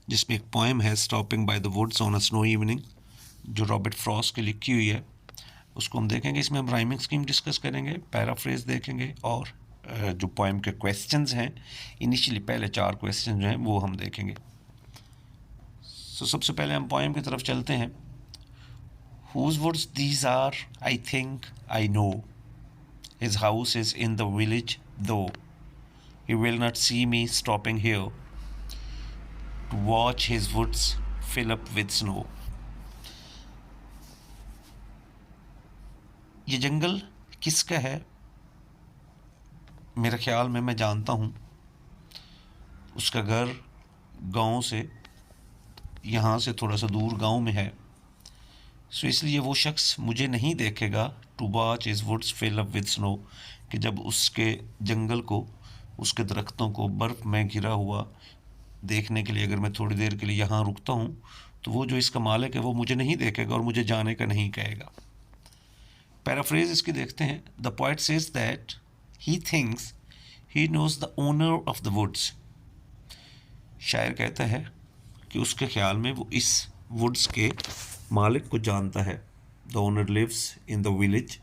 जिसमें एक पोएम है stopping by the woods on a snow evening, जो रॉबर्ट फ्रॉस्ट की लिखी हुई है। उसको हम देखेंगे। इसमें हम राइमिंग स्कीम डिस्कस करेंगे, पैराफ्रेज देखेंगे और जो पोएम के क्वेश्चंस हैं, इनिशियली पहले 4 क्वेश्चन जो हैं वो हम देखेंगे। सबसे पहले हम पोएम की तरफ चलते हैं। Whose woods these are, I think I know. His house is in the village, though he will not see me stopping here to watch his woods fill up with snow. ये जंगल किसका है? मेरे ख्याल में मैं जानता हूँ। उसका घर गांव से, यहाँ से थोड़ा सा दूर गांव में है। सो इसलिए वो शख्स मुझे नहीं देखेगा to watch his woods fill up with snow, कि जब उसके जंगल को, उसके दरख्तों को बर्फ़ में घिरा हुआ देखने के लिए अगर मैं थोड़ी देर के लिए यहाँ रुकता हूँ, तो वो जो इसका मालिक है वो मुझे नहीं देखेगा और मुझे जाने का नहीं कहेगा। पैराफ्रेज इसकी देखते हैं। The poet says that he thinks he knows the owner of the woods. शायर कहता है कि उसके ख्याल में वो इस वुड्स के मालिक को जानता है। The owner lives in the village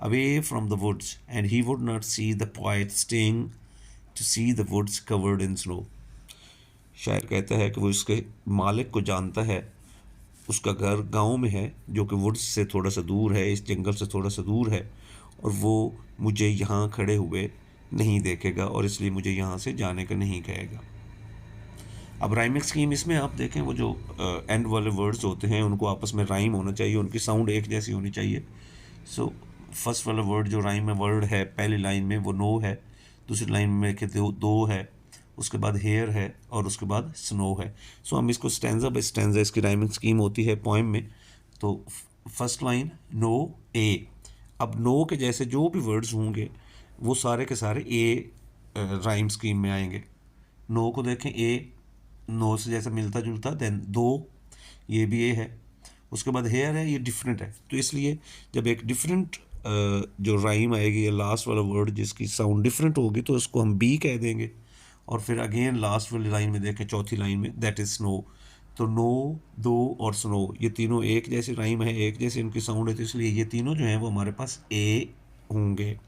away from the woods and he would not see the poet staying to see the woods covered in snow. शायर कहता है कि वो इसके मालिक को जानता है। उसका घर गांव में है, जो कि वुड्स से थोड़ा सा दूर है, इस जंगल से थोड़ा सा दूर है, और वो मुझे यहाँ खड़े हुए नहीं देखेगा और इसलिए मुझे यहाँ से जाने का नहीं कहेगा। अब राइमिंग स्कीम इसमें आप देखें, वो जो एंड वाले वर्ड्स होते हैं उनको आपस में राइम होना चाहिए, उनकी साउंड एक जैसी होनी चाहिए। सो फर्स्ट वाला वर्ड जो राइम में वर्ड है पहली लाइन में वो नो है, दूसरी लाइन में कहते हो दो है, उसके बाद हेयर है और उसके बाद स्नो है। सो हम इसको स्टैंजा बाय स्टैंजा इसकी राइमिंग स्कीम होती है पोएम में। तो फर्स्ट लाइन नो ए। अब नो के जैसे जो भी वर्ड्स होंगे वो सारे के सारे ए राइम स्कीम में आएंगे। नो को देखें, ए नो से जैसा मिलता जुलता, देन दो, ये भी ए है, उसके बाद हेयर है, ये डिफरेंट है। तो इसलिए जब एक डिफरेंट जो राइम आएगी, या लास्ट वाला वर्ड जिसकी साउंड डिफरेंट होगी, तो उसको हम बी कह देंगे। और फिर अगेन लास्ट वाली लाइन में देखें, चौथी लाइन में, दैट इज़ स्नो। तो नो, दो और स्नो, ये तीनों एक जैसी राइम है, एक जैसी इनकी साउंड है, तो इसलिए ये तीनों जो हैं वो हमारे पास ए होंगे।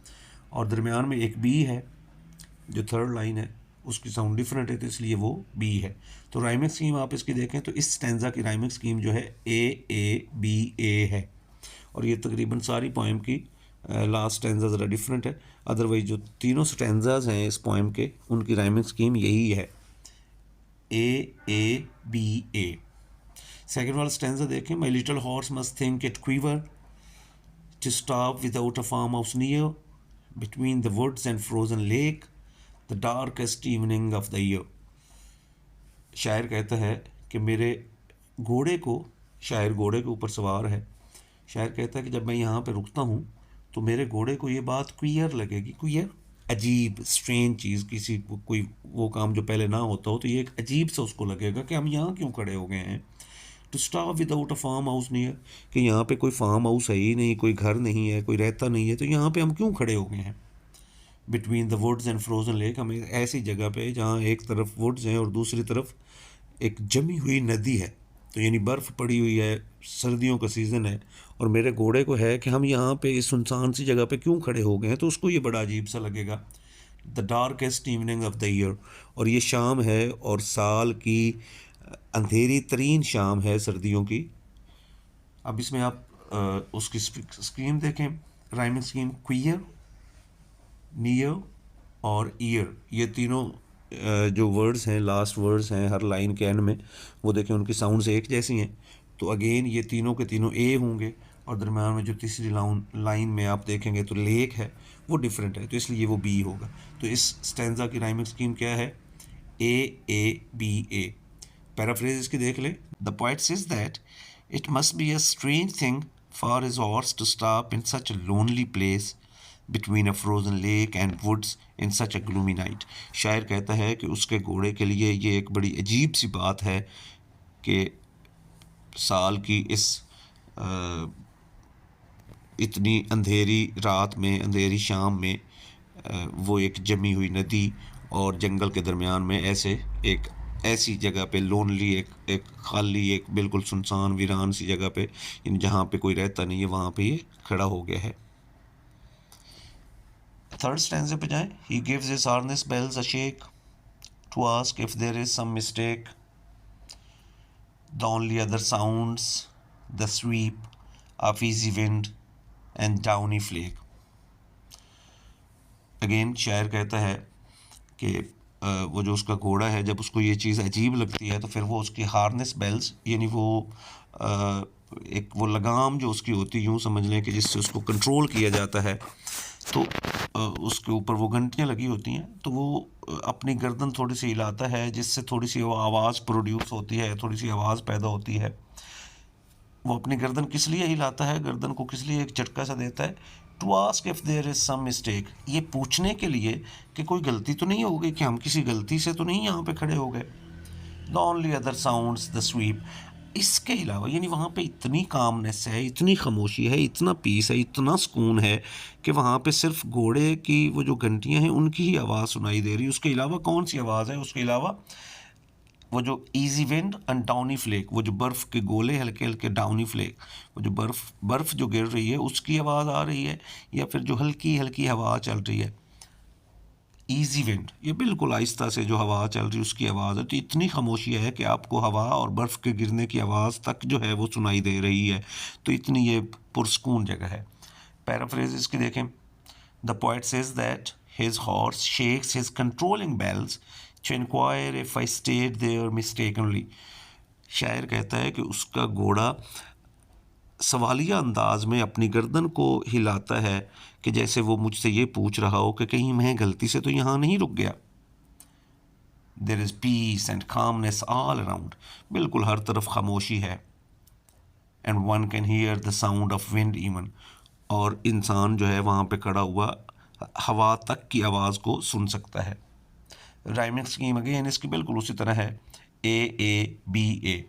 और दरमियान में एक बी है, जो थर्ड लाइन है उसकी साउंड डिफरेंट है, तो इसलिए वो बी है। तो राइमिंग स्कीम आप इसकी देखें तो इस स्टैंजा की राइमिंग स्कीम जो है ए बी ए है। और ये तकरीबन सारी पोएम की लास्ट स्टैंजा ज़रा डिफरेंट है, अदरवाइज जो तीनों स्टैंजाज हैं इस पोएम के उनकी राइमिंग स्कीम यही है, ए बी ए। सेकेंड वाला स्टैंजा देखें, my little horse must think it queer to stop without a farmhouse near between the woods and frozen lake the darkest evening of the year. शायर कहता है कि मेरे घोड़े को, शायर घोड़े के ऊपर सवार है, शायर कहता है कि जब मैं यहाँ पे रुकता हूँ तो मेरे घोड़े को ये बात क्वियर लगेगी। क्वियर अजीब, स्ट्रेंज चीज़, किसी को कोई वो काम जो पहले ना होता हो तो ये एक अजीब सा उसको लगेगा कि हम यहाँ क्यों खड़े हो गए हैं। To stop without a farmhouse near, कि यहाँ पे कोई फार्म हाउस है ही नहीं, कोई घर नहीं है, कोई रहता नहीं है, तो यहाँ पे हम क्यों खड़े हो गए हैं। Between the woods and frozen lake, हम ऐसी जगह पे जहाँ एक तरफ वुड्स हैं और दूसरी तरफ एक जमी हुई नदी है, तो यानी बर्फ़ पड़ी हुई है, सर्दियों का सीज़न है, और मेरे घोड़े को है कि हम यहाँ पे इस सुनसान सी जगह पे क्यों खड़े हो गए हैं, तो उसको ये बड़ा अजीब सा लगेगा। The darkest evening of the year, और ये शाम है और साल की अंधेरी तरीन शाम है सर्दियों की। अब इसमें आप उसकी स्कीम देखें, राइमिंग स्कीम, क्वियर, नियर और ईयर, ये तीनों जो वर्ड्स हैं, लास्ट वर्ड्स हैं हर लाइन के एंड में, वो देखें उनकी साउंड्स एक जैसी हैं, तो अगेन ये तीनों के तीनों ए होंगे। और दरम्यान में जो तीसरी लाइन में आप देखेंगे तो लेक है, वो डिफरेंट है, तो इसलिए वो बी होगा। तो इस स्टैंजा की राइमिंग स्कीम क्या है, ए बी ए। पैराफ्रेज इसकी देख ले। The poet says that it must be a strange thing for his horse to stop in such a lonely place between a frozen lake and woods in such a gloomy night. शायर कहता है कि उसके घोड़े के लिए ये एक बड़ी अजीब सी बात है कि साल की इस इतनी अंधेरी रात में, अंधेरी शाम में, वो एक जमी हुई नदी और जंगल के दरमियान में ऐसे एक ऐसी जगह पे लोनली, एक खाली, एक बिल्कुल सुनसान वीरान सी जगह पे, यानी जहाँ पे कोई रहता नहीं है, वहाँ पे ये खड़ा हो गया है। थर्ड स्टैंजे पे जाएं। He gives his harness bells a shake to ask if there is some mistake, the only other sounds the sweep of easy wind and downy flake. Again शायर कहता है कि वो जो उसका घोड़ा है, जब उसको ये चीज़ अजीब लगती है तो फिर वो उसकी हार्नेस बेल्स, यानी वो एक वो लगाम जो उसकी होती है, यूँ समझ लें कि जिससे उसको कंट्रोल किया जाता है, तो उसके ऊपर वो घंटियाँ लगी होती हैं, तो वो अपनी गर्दन थोड़ी सी हिलाता है, जिससे थोड़ी सी वो आवाज़ प्रोड्यूस होती है, थोड़ी सी आवाज़ पैदा होती है। वो अपनी गर्दन किस लिए हिलाता है, गर्दन को किस लिए एक झटका सा देता है? To ask if there is some mistake, ये पूछने के लिए कि कोई गलती तो नहीं हो गई, कि हम किसी गलती से तो नहीं यहाँ पे खड़े हो गए। The only other sounds the SVEEP, इसके अलावा यानी वहाँ पे इतनी कामनेस है, इतनी खामोशी है, इतना पीस है, इतना सुकून है कि वहाँ पे सिर्फ घोड़े की वो जो घंटियाँ हैं उनकी ही आवाज़ सुनाई दे रही है। उसके अलावा कौन सी आवाज़ है? उसके अलावा वो जो easy wind and downy flake, वो जो बर्फ़ के गोले हल्के हल्के डाउनी फ्लेक, वो जो बर्फ़ जो गिर रही है उसकी आवाज़ आ रही है, या फिर जो हल्की हल्की हवा चल रही है, ईजी विंड, ये बिल्कुल आहिस्ता से जो हवा चल रही है उसकी आवाज़ है। तो इतनी खामोशी है कि आपको हवा और बर्फ़ के गिरने की आवाज़ तक जो है वो सुनाई दे रही है। तो इतनी ये पुरस्कून जगह है। पैराफ्रेज इसकी देखें। The poet says that his horse shakes his controlling bells to inquire if I stayed there mistakenly. शायर कहता है कि उसका घोड़ा सवालिया अंदाज में अपनी गर्दन को हिलाता है कि जैसे वो मुझसे ये पूछ रहा हो कि कहीं मैं गलती से तो यहाँ नहीं रुक गया। There is peace and calmness all around, बिल्कुल हर तरफ खामोशी है। And one can hear the sound of wind even, और इंसान जो है वहाँ पे खड़ा हुआ हवा तक की आवाज़ को सुन सकता है। राइमिंग स्कीम अगेन इसकी बिल्कुल उसी तरह है। A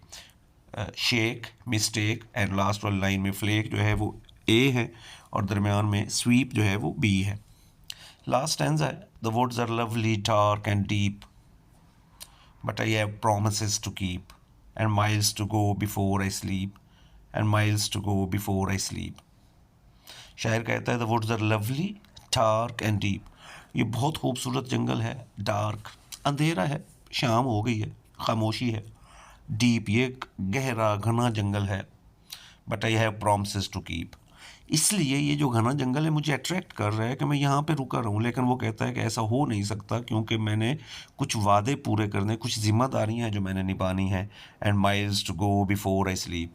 shake, mistake and last वाली लाइन में फ्लेक जो है वो ए है, और दरमियान में स्वीप जो है वो बी है। लास्ट स्टैंजा है। The woods are lovely dark and deep but I have promises to keep and miles to go before I sleep and miles to go before I sleep. शायर कहता है the woods are lovely dark and deep, ये बहुत खूबसूरत जंगल है। Dark, अंधेरा है, शाम हो गई है, खामोशी है। डीप, ये गहरा घना जंगल है। But I have promises to keep, इसलिए ये जो घना जंगल है मुझे अट्रैक्ट कर रहा है कि मैं यहाँ पे रुका रहूँ। लेकिन वो कहता है कि ऐसा हो नहीं सकता, क्योंकि मैंने कुछ वादे पूरे करने, कुछ जिम्मेदारियाँ हैं जो मैंने निभानी है। And miles to go before I sleep,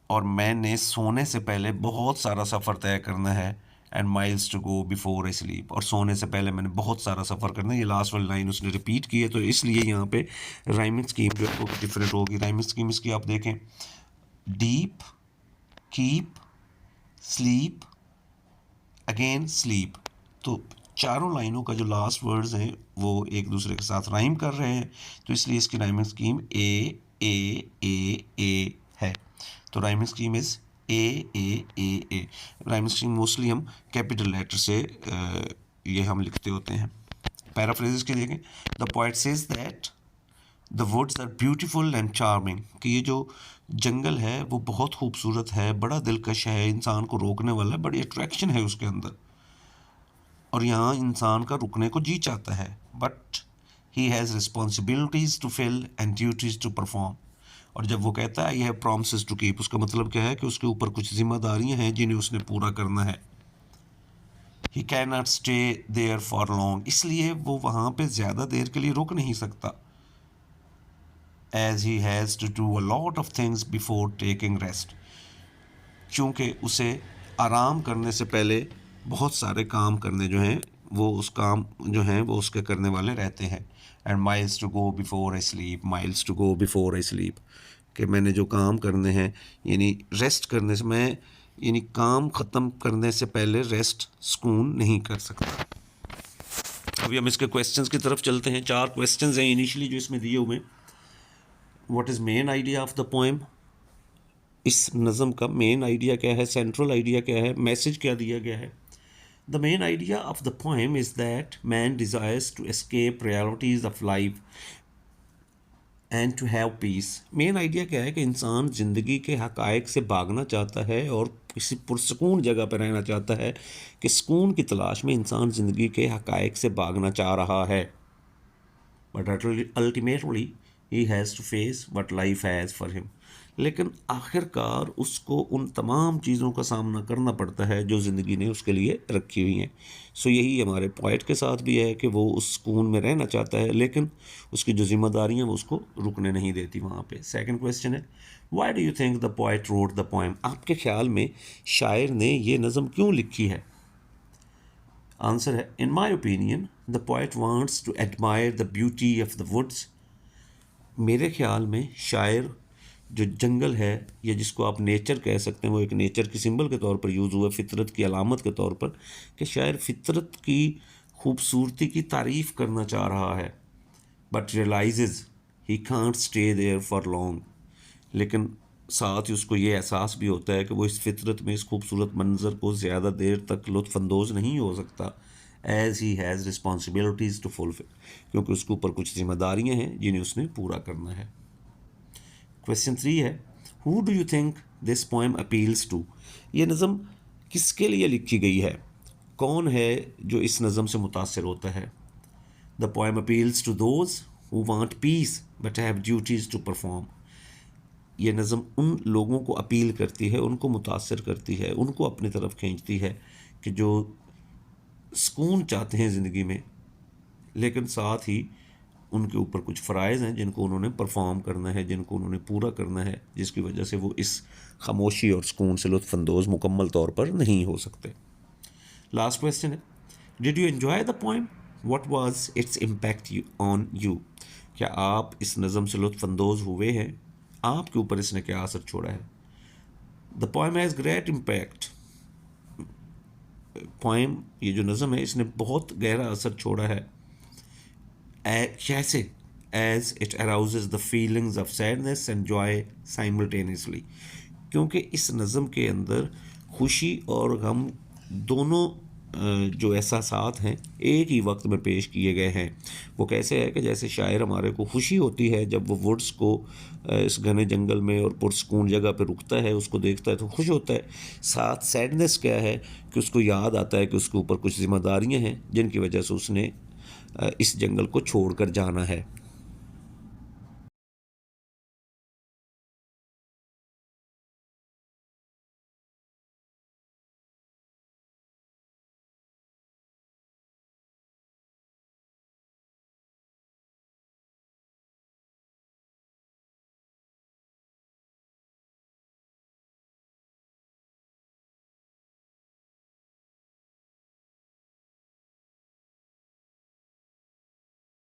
और मैंने सोने से पहले बहुत सारा सफ़र तय करना है। And miles to go before I sleep, और सोने से पहले मैंने बहुत सारा सफ़र करना है। ये लास्ट वाली लाइन उसने रिपीट की है, तो इसलिए यहाँ पे राइमिंग स्कीम जो है वो डिफरेंट होगी। राइमिंग स्कीम इसकी आप देखें। Deep, keep, sleep, again sleep, तो चारों लाइनों का जो लास्ट वर्ड्स हैं वो एक दूसरे के साथ राइम कर रहे हैं, तो इसलिए इसकी राइमिंग स्कीम ए है। तो rhyming scheme is A. Rhyming scheme mostly हम कैपिटल लेटर से ये हम लिखते होते हैं। पैराफ्रेजेस के देखें। The poet says that the woods are beautiful and charming, कि ये जो जंगल है वो बहुत खूबसूरत है, बड़ा दिलकश है, इंसान को रोकने वाला है, बड़ी अट्रैक्शन है उसके अंदर, और यहाँ इंसान का रुकने को जी चाहता है। But he has responsibilities to fill and duties to perform, और जब वो कहता है I have promises to keep, उसका मतलब क्या है कि उसके ऊपर कुछ जिम्मेदारियाँ हैं जिन्हें उसने पूरा करना है। He can not stay there for long, इसलिए वो वहाँ पे ज़्यादा देर के लिए रुक नहीं सकता। As he has to do a lot of things before taking rest, क्योंकि उसे आराम करने से पहले बहुत सारे काम करने जो हैं वो उस काम जो हैं वो उसके करने वाले रहते हैं। And miles to go before I sleep, miles to go before I sleep, कि मैंने जो काम करने हैं, यानी रेस्ट करने से मैं, यानी काम ख़त्म करने से पहले रेस्ट सुकून नहीं कर सकता। अभी हम इसके क्वेश्चंस की तरफ चलते हैं। 4 क्वेश्चंस हैं इनिशियली जो इसमें दिए हुए। What is main idea of the poem, इस नज़म का मेन आइडिया क्या है, सेंट्रल आइडिया क्या है, मैसेज क्या दिया गया है। The main idea of the poem is that man desires to escape realities of life, and to have peace. Main idea क्या है कि इंसान ज़िंदगी के हक़ाइक़ से भागना चाहता है और किसी पुरसकून जगह पर रहना चाहता है, कि सुकून की तलाश में इंसान ज़िंदगी के हक़ाइक़ से भागना चाह रहा है। But ultimately he has to face what life has for him. लेकिन आखिरकार उसको उन तमाम चीज़ों का सामना करना पड़ता है जो ज़िंदगी ने उसके लिए रखी हुई हैं। सो यही हमारे पोइट के साथ भी है कि वो उस सुकून में रहना चाहता है, लेकिन उसकी जो जिम्मेदारियाँ वो उसको रुकने नहीं देती वहाँ पे। सेकंड क्वेश्चन है, why do you think the poet wrote the poem? आपके ख्याल में शायर ने ये नज़म क्यों लिखी है? आंसर है, in my opinion the poet wants to admire the beauty of the woods. मेरे ख्याल में शायर जो जंगल है, या जिसको आप नेचर कह सकते हैं, वो एक नेचर की सिंबल के तौर पर यूज़ हुआ, फितरत की अलामत के तौर पर, कि शायर फितरत की खूबसूरती की तारीफ़ करना चाह रहा है। But realises he can't stay there for long. लेकिन साथ ही उसको ये एहसास भी होता है कि वो इस फितरत में इस खूबसूरत मंज़र को ज़्यादा देर तक लुत्फ़अंदोज़ नहीं हो सकता, as he has responsibilities to fulfil, क्योंकि उसके ऊपर कुछ जिम्मेदारियाँ हैं जिन्हें उसने पूरा करना है। क्वेश्चन 3 है, who do you think this poem appeals to? ये नज़म किसके लिए लिखी गई है? कौन है जो इस नज़म से मुतासर होता है? The poem appeals to those who want peace but have duties to perform. ये नज़म उन लोगों को अपील करती है, उनको मुतासर करती है, उनको अपनी तरफ खींचती है कि जो सुकून चाहते हैं ज़िंदगी में, लेकिन साथ ही उनके ऊपर कुछ फ़राइज़ हैं जिनको उन्होंने परफॉर्म करना है, जिनको उन्होंने पूरा करना है, जिसकी वजह से वो इस खामोशी और सुकून से लुत्फ़अंदोज़ मुकम्मल तौर पर नहीं हो सकते। लास्ट क्वेश्चन है, did you enjoy the poem? What was its impact on you? क्या आप इस नज़म से लुत्फ़अंदोज़ हुए हैं? आपके ऊपर इसने क्या असर छोड़ा है? The poem has great impact. Poem, ये जो नज़म है, इसने बहुत गहरा असर छोड़ा है। कैसे? As it arouses the feelings of sadness and joy simultaneously. क्योंकि इस नज़म के अंदर खुशी और गम दोनों जो एहसासात हैं एक ही वक्त में पेश किए गए हैं। वो कैसे है कि जैसे शायर हमारे को खुशी होती है जब वो वुड्स को इस घने जंगल में और पुरसकून जगह पे रुकता है, उसको देखता है तो खुश होता है। साथ सैडनेस क्या है कि उसको याद आता है कि उसके ऊपर कुछ जिम्मेदारियां हैं जिनकी वजह से उसने इस जंगल को छोड़कर जाना है।